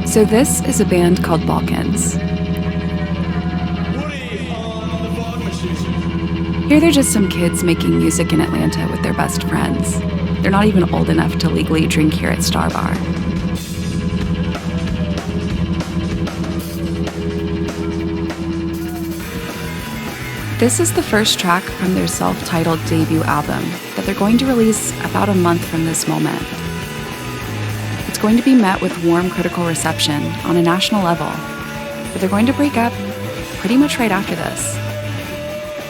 So this is a band called Balkans. Here they're just some kids making music in Atlanta with their best friends. They're not even old enough to legally drink here at Star Bar. This is the first track from their self-titled debut album that they're going to release about a month from this moment. It's going to be met with warm critical reception on a national level, but they're going to break up pretty much right after this.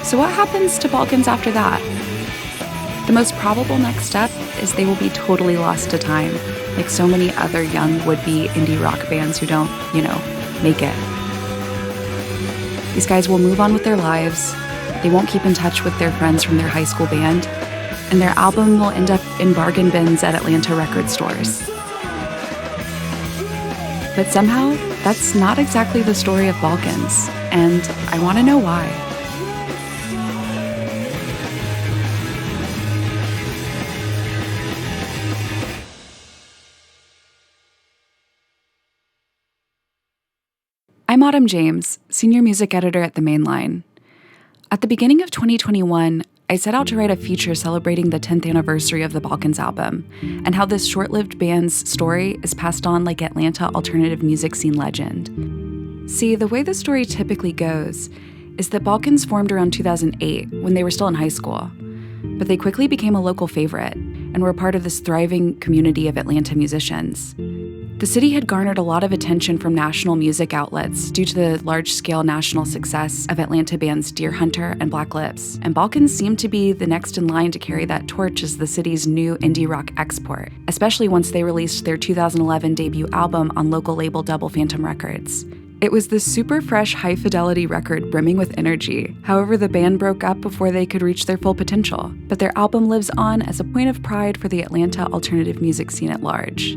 So what happens to Balkans after that? The most probable next step is they will be totally lost to time, like so many other young would-be indie rock bands who don't, make it. These guys will move on with their lives, they won't keep in touch with their friends from their high school band, and their album will end up in bargain bins at Atlanta record stores. But somehow, that's not exactly the story of Balkans, and I want to know why. I'm Autumn James, Senior Music Editor at the Mainline. At the beginning of 2021, I set out to write a feature celebrating the 10th anniversary of the Balkans album, and how this short-lived band's story is passed on like Atlanta alternative music scene legend. See, the way the story typically goes is that Balkans formed around 2008 when they were still in high school, but they quickly became a local favorite and were part of this thriving community of Atlanta musicians. The city had garnered a lot of attention from national music outlets due to the large-scale national success of Atlanta bands Deer Hunter and Black Lips, and Balkans seemed to be the next in line to carry that torch as the city's new indie rock export, especially once they released their 2011 debut album on local label Double Phantom Records. It was this super fresh, high-fidelity record brimming with energy. However, the band broke up before they could reach their full potential, but their album lives on as a point of pride for the Atlanta alternative music scene at large.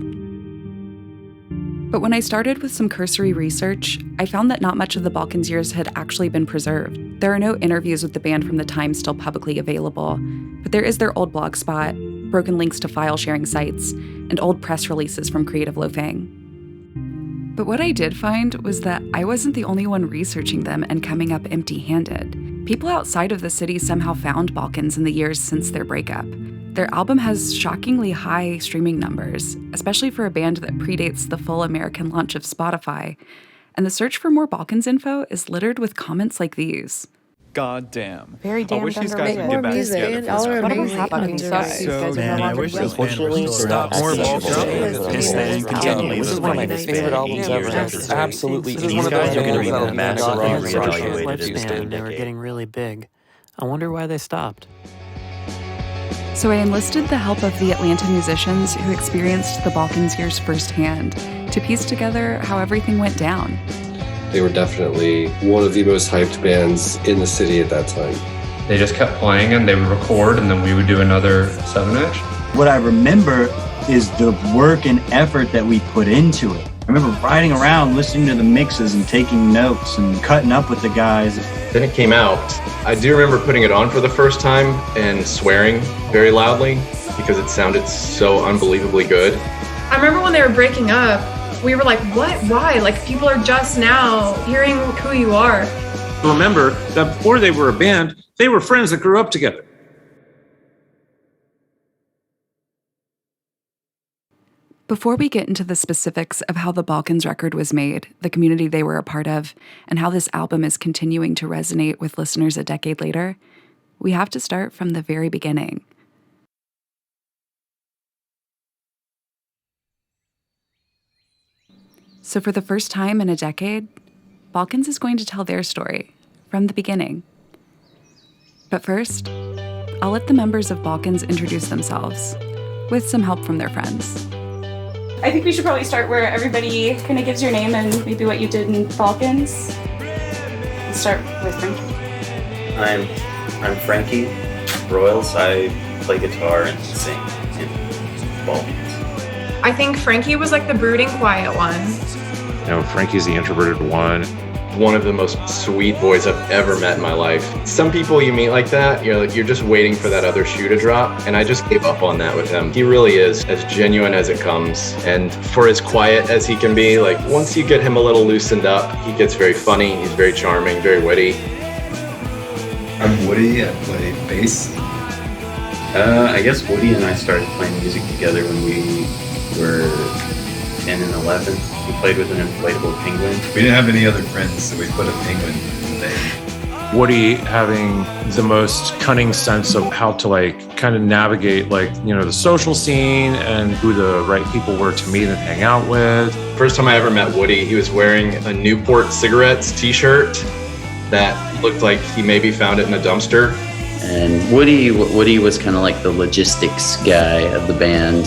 But when I started with some cursory research, I found that not much of the Balkans years had actually been preserved. There are no interviews with the band from the time still publicly available, but there is their old blog spot, broken links to file-sharing sites, and old press releases from Creative Loafing. But what I did find was that I wasn't the only one researching them and coming up empty-handed. People outside of the city somehow found Balkans in the years since their breakup. Their album has shockingly high streaming numbers, especially for a band that predates the full American launch of Spotify, and the search for more Balkans info is littered with comments like these. God damn. Very damn. I wish these guys would get back together. Y'all are amazing. Fucking sucks. I wish this Unfortunately, stop more This is one of my favorite albums ever. Absolutely. These guys are going to be massively reevaluated. Lifespan, they were getting really big. I wonder why they stopped. So I enlisted the help of the Atlanta musicians who experienced the Balkans years firsthand to piece together how everything went down. They were definitely one of the most hyped bands in the city at that time. They just kept playing and they would record and then we would do another 7-inch. What I remember is the work and effort that we put into it. I remember riding around listening to the mixes and taking notes and cutting up with the guys. Then it came out. I do remember putting it on for the first time and swearing very loudly because it sounded so unbelievably good. I remember when they were breaking up, we were like, what? Why? Like, people are just now hearing who you are. Remember that before they were a band, they were friends that grew up together. Before we get into the specifics of how the Balkans record was made, the community they were a part of, and how this album is continuing to resonate with listeners a decade later, we have to start from the very beginning. So for the first time in a decade, Balkans is going to tell their story from the beginning. But first, I'll let the members of Balkans introduce themselves, with some help from their friends. I think we should probably start where everybody kind of gives your name and maybe what you did in Balkans. Let's start with Frankie. I'm Frankie Royals. I play guitar and sing in Balkans. I think Frankie was like the brooding, quiet one. Frankie's the introverted one. one of the most sweet boys I've ever met in my life. Some people you meet like that, you're just waiting for that other shoe to drop, and I just gave up on that with him. He really is as genuine as it comes, and for as quiet as he can be, like once you get him a little loosened up, he gets very funny, he's very charming, very witty. I'm Woody, I play bass. I guess Woody and I started playing music together when we were 10 and 11. We played with an inflatable penguin. We didn't have any other friends, so we put a penguin in the band. Woody having the most cunning sense of how to like kind of navigate the social scene and who the right people were to meet and hang out with. First time I ever met Woody, he was wearing a Newport Cigarettes t-shirt that looked like he maybe found it in a dumpster. And Woody was kind of like the logistics guy of the band.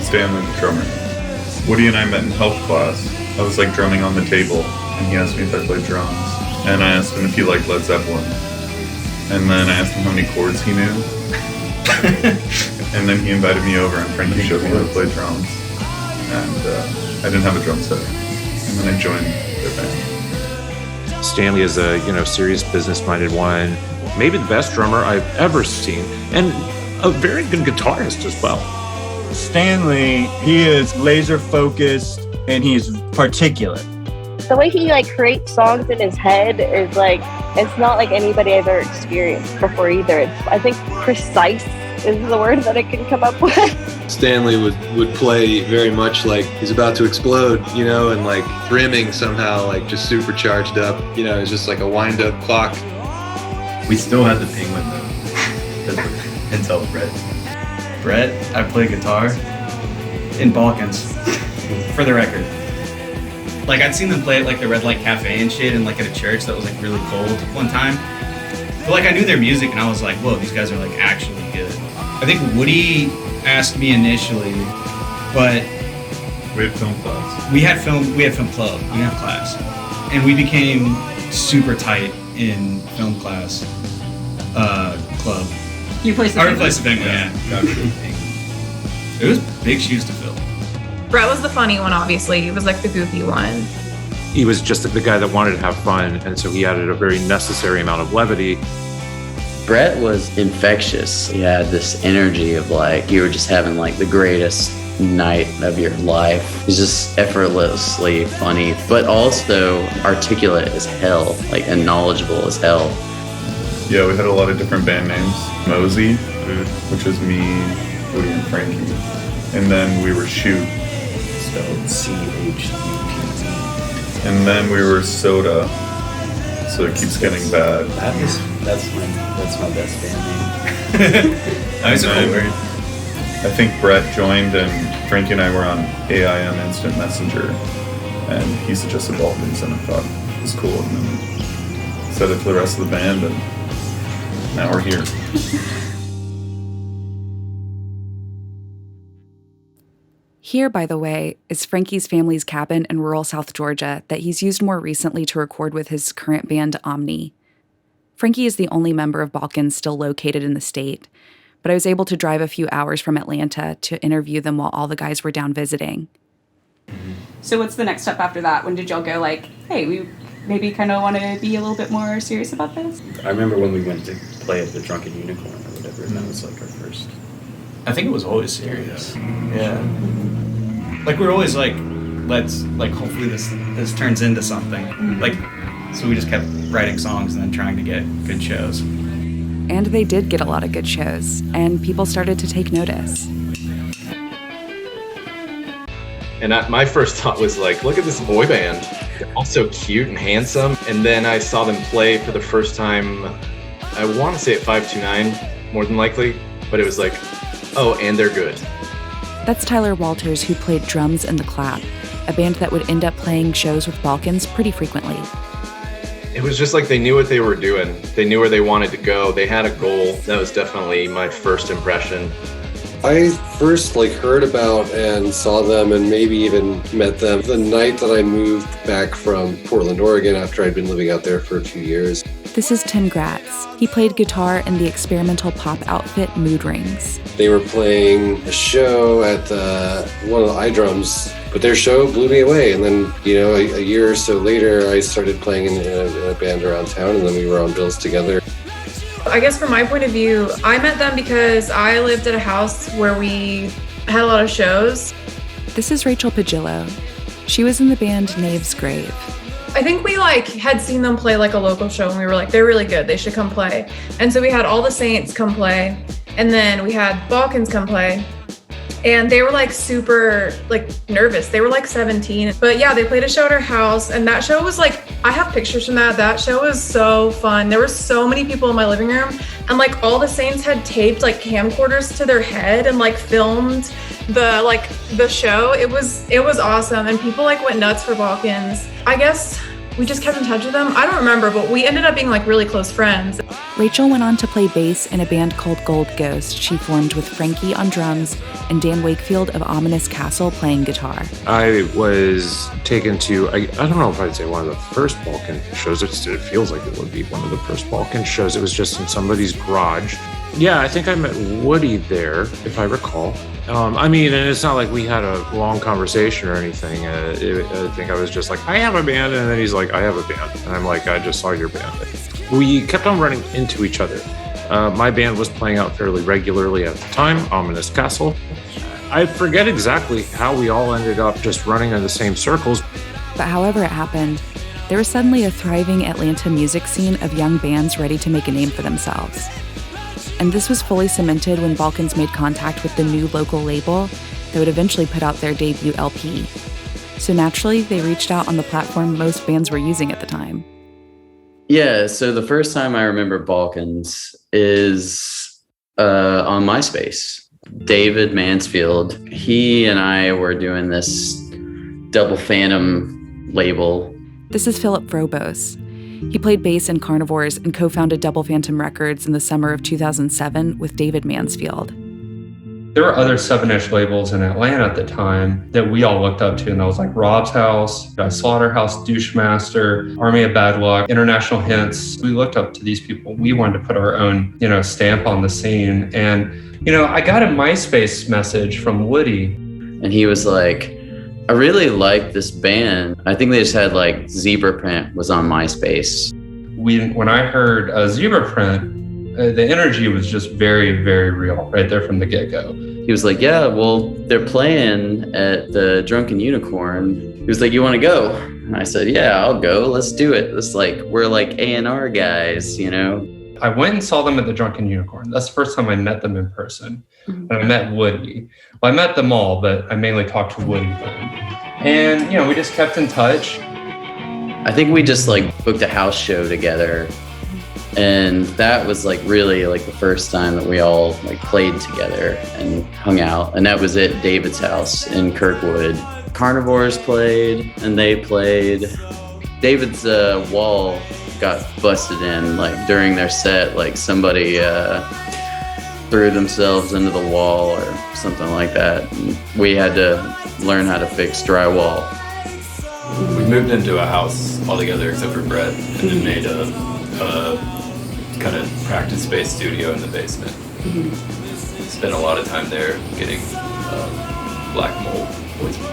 Stanley, the drummer. Woody and I met in health class. I was like drumming on the table, and he asked me if I played drums. And I asked him if he liked Led Zeppelin. And then I asked him how many chords he knew. And then he invited me over, and Frankie showed me how to play drums. And I didn't have a drum set. And then I joined their band. Stanley is a serious business-minded one, maybe the best drummer I've ever seen, and a very good guitarist as well. Stanley, he is laser focused and he's particulate. The way he creates songs in his head is it's not like anybody I've ever experienced before either. It's, I think, precise is the word that I can come up with. Stanley would play very much like he's about to explode, and brimming somehow, just super charged up. It's just like a wind-up clock. We still had the penguin though. Until Brett, I play guitar in Balkans, for the record. I'd seen them play at the Red Light Cafe and shit, and at a church that was really cold one time. But I knew their music, and I was like, whoa, these guys are actually good. I think Woody asked me initially, but we had film class. We had film club. We didn't have class, and we became super tight in film class club. You placed the penguin, yeah. It was big shoes to fill. Brett was the funny one, obviously. He was the goofy one. He was just the guy that wanted to have fun, and so he added a very necessary amount of levity. Brett was infectious. He had this energy of you were just having the greatest night of your life. He's just effortlessly funny, but also articulate as hell, and knowledgeable as hell. Yeah, we had a lot of different band names. Mosey, which was me, Woody, and Frankie. And then we were Shoot, spelled C-H-U-T-T. And then we were Soda, so it keeps getting bad. That's my best band name. That's a cool word. I think Brett joined, and Frankie and I were on AIM Instant Messenger, and he suggested Balkans, and I thought it was cool, and then said it to the rest of the band, and now we're here. Here, by the way, is Frankie's family's cabin in rural South Georgia that he's used more recently to record with his current band, Omni. Frankie is the only member of Balkans still located in the state, but I was able to drive a few hours from Atlanta to interview them while all the guys were down visiting. So what's the next step after that? When did y'all go hey, we maybe kind of want to be a little bit more serious about this? I remember when we went to play at the Drunken Unicorn or whatever, and that was our first. I think it was always serious. Yeah. We were always let's hopefully this turns into something. So we just kept writing songs and then trying to get good shows. And they did get a lot of good shows, and people started to take notice. And my first thought was look at this boy band. They're all so cute and handsome. And then I saw them play for the first time, I want to say at 529, more than likely. But it was oh, and they're good. That's Tyler Walters, who played drums in The Clap, a band that would end up playing shows with Balkans pretty frequently. It was just they knew what they were doing. They knew where they wanted to go. They had a goal. That was definitely my first impression. I first heard about and saw them and maybe even met them the night that I moved back from Portland, Oregon after I'd been living out there for a few years. This is Tim Gratz. He played guitar in the experimental pop outfit Mood Rings. They were playing a show at one of the iDrums But their show blew me away. And then, a year or so later, I started playing in a band around town, and then we were on bills together. I guess from my point of view, I met them because I lived at a house where we had a lot of shows. This is Rachel Pagillo. She was in the band Knave's Grave. I think we had seen them play a local show, and we were like, they're really good, they should come play. And so we had All the Saints come play, and then we had Balkans come play. And they were super nervous. They were 17. But yeah, they played a show at our house, and that show was I have pictures from that. That show was so fun. There were so many people in my living room, and All the Saints had taped camcorders to their head and filmed the show. It was awesome, and people went nuts for Balkans. I guess we just kept in touch with them. I don't remember, but we ended up being really close friends. Rachel went on to play bass in a band called Gold Ghost she formed with Frankie on drums and Dan Wakefield of Ominous Castle playing guitar. I was taken to, I don't know if I'd say one of the first Balkan shows. It feels like it would be one of the first Balkan shows. It was just in somebody's garage. Yeah, I think I met Woody there, if I recall. And it's not like we had a long conversation or anything. I think I was just like, I have a band. And then he's like, I have a band. And I'm like, I just saw your band. We kept on running into each other. My band was playing out fairly regularly at the time, Ominous Castle. I forget exactly how we all ended up just running in the same circles. But however it happened, there was suddenly a thriving Atlanta music scene of young bands ready to make a name for themselves. And this was fully cemented when Balkans made contact with the new local label that would eventually put out their debut LP. So naturally, they reached out on the platform most bands were using at the time. Yeah, so the first time I remember Balkans is on MySpace. David Mansfield, he and I were doing this Double Phantom label. This is Philip Frobos. He played bass in Carnivores and co-founded Double Phantom Records in the summer of 2007 with David Mansfield. There were other 7-inch labels in Atlanta at the time that we all looked up to, and that was Rob's House, Slaughterhouse, Douchemaster, Army of Bad Luck, International Hints. We looked up to these people. We wanted to put our own, stamp on the scene. And, I got a MySpace message from Woody. And he was like, I really like this band. I think they just had Zebra Print was on MySpace. When I heard Zebra Print, the energy was just very, very real right there from the get-go. He was like, yeah, well, they're playing at the Drunken Unicorn. He was like, you want to go? And I said, yeah, I'll go. Let's do it. It's we're A&R guys, I went and saw them at the Drunken Unicorn. That's the first time I met them in person. And I met Woody. Well, I met them all, but I mainly talked to Woody then. And, we just kept in touch. I think we just booked a house show together. And that was really the first time that we all played together and hung out. And that was at David's house in Kirkwood. Carnivores played and they played. David's wall got busted in during their set. Somebody threw themselves into the wall or something like that. And we had to learn how to fix drywall. We moved into a house all together except for Brett, and then made a kind of practice space studio in the basement. Spent a lot of time there getting black mold poisoning.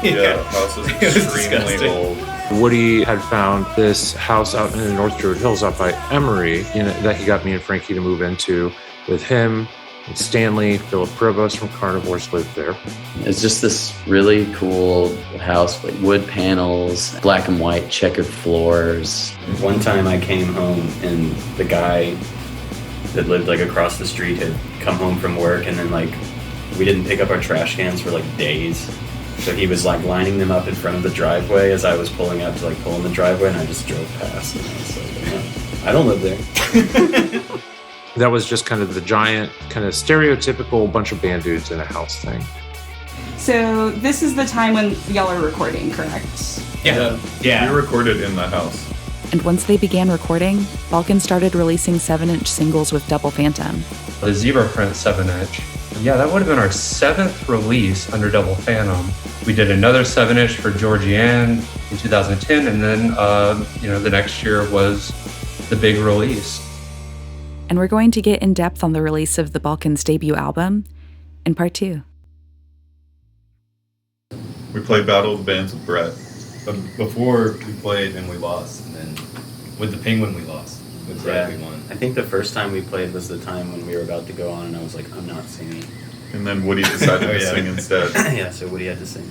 Yeah, house is extremely old. Woody had found this house out in the North Druid Hills out by Emory that he got me and Frankie to move into with him. And Stanley, Philip Provost from Carnivores lived there. It's just this really cool house with wood panels, black and white checkered floors. One time I came home and the guy that lived across the street had come home from work, and then we didn't pick up our trash cans for days. So he was lining them up in front of the driveway as I was pulling out to pull in the driveway, and I just drove past and I was like, I don't live there. That was just kind of the giant, kind of stereotypical bunch of band dudes in a house thing. So this is the time when y'all are recording, correct? Yeah. We recorded in the house. And once they began recording, Balkans started releasing 7-inch singles with Double Phantom. The Zebra Print 7-inch. Yeah, that would have been our 7th release under Double Phantom. We did another 7-inch for Georgianne in 2010, and then, the next year was the big release. And we're going to get in depth on the release of the Balkans' debut album in part 2. We played Battle of the Bands with Brett. But before we played and we lost, and then with the Penguin we lost. With Brett we won. I think the first time we played was the time when we were about to go on, and I was like, I'm not singing. And then Woody decided to sing instead. Yeah, so Woody had to sing.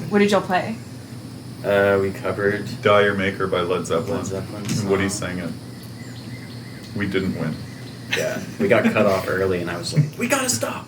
What did y'all play? We covered Die Your Maker by Led Zeppelin. Led Zeppelin And Woody sang it. We didn't win. Yeah, we got cut off early, and I was like, we gotta stop.